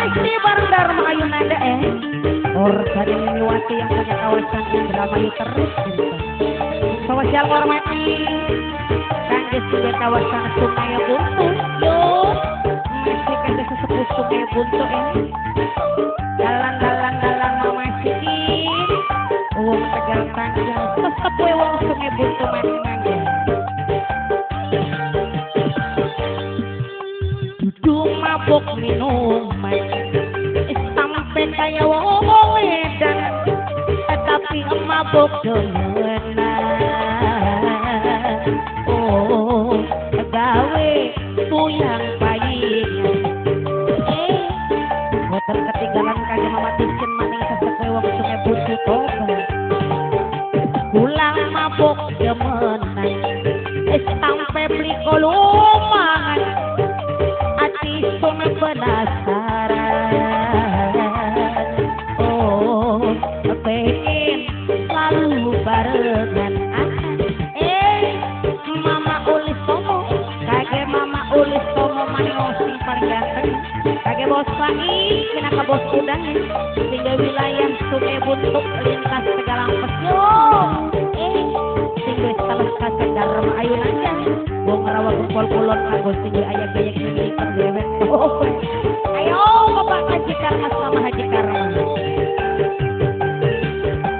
masih bareng Dharma Ayunanda Organisasi Nyuwati yang punya kawasan Indramayu terus sosial hormati kangge juga kawasan Sungai Buntu yuk masih kangge sesepuh Sungai Buntu dalang mama sikin uang tegal panjang sesepuh uang Sungai Buntu masing-masing duduk mabuk minuman sampai kaya wong edan tapi mabuk demenan oh gawe tuyang paying motor ketinggalan kagak mama tisin maning sesepuh wong Sungai Buntu toba pulang mabuk demenan sampai beli kolumangan ati sun penasaran oh pengen selalu barengan mama ulis tomo kage mama ulis tomo maning sing paling ganteng kage bos lagi kena ke bos udang hingga wilayah Sungai Buntu lintas Tegalang Pesyong tinggal salah kasih Dharma Ayunanda wong rawa kumpul kulon kanggo tinggal ayah gaya gini pendewet ayo bapak Haji Karma sama Haji Karma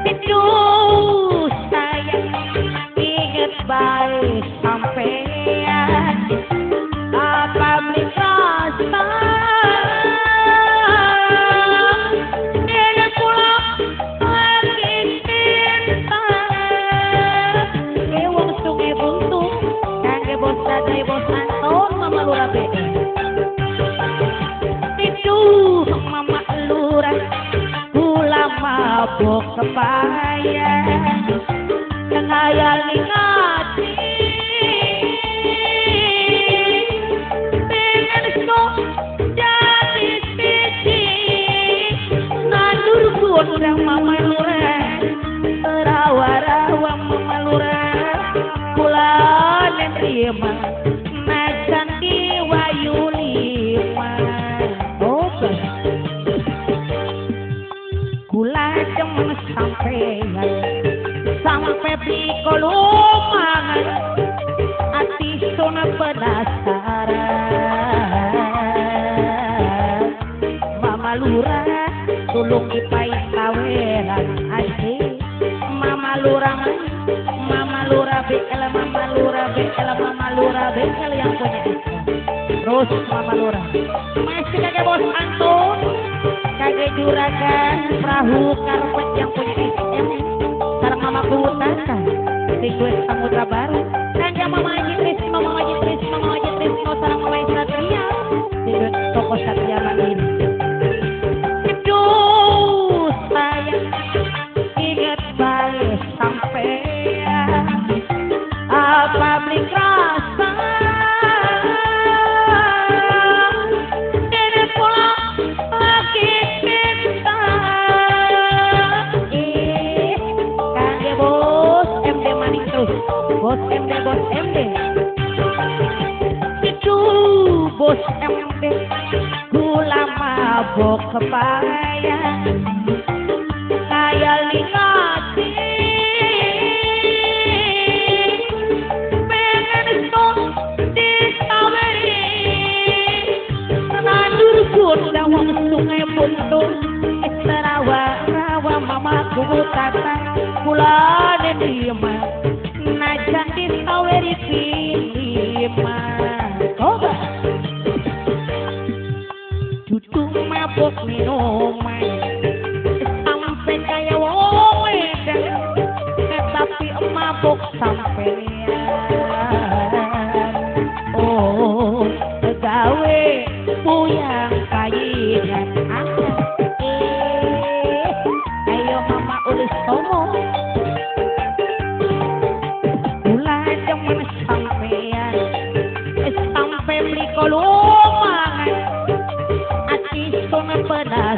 aduh saya inget baik sampean apa beli rasa ini pulang lagi cinta wong Sungai Buntu kangge bos dadai bos Anton mama lurah bede itu mama lurah gula mabuk kebayang ngayal ngati pengen sok jadi siji nandur kundang mama lurah rawa-rawa mama lurah kula nerima najan diwayu lima kula demen sampean sampai beli kolumangan ati sun penasaran mama lurah tulung dipai saweran asih mama lurah bekel yang punya terus mama lurah masih kagak bos Anton kagak juragan perahu karpet yang punya SM sarang mama kuwutakan Tigwes Samudra Baru kagak mama Haji Trisno sarang mama Satria Tigwes toko Satria Mandiri aduh sayang inget balik sampean apa beli rasa ini pulang lagi cinta kage bos MD maning terus bos MD itu bos MD gula mabok kebayang kaya lingati Undang wong Sungai Buntu rawa mama kuwutakan kula nerima najan disaweri lima coba duduk mabuk minuman sampai kaya wong edan tapi mabuk sampean oh gawe puyang kayingan ayo mama ulis tomo kula demen sampean sampai beli kolumangan ati sun penasaran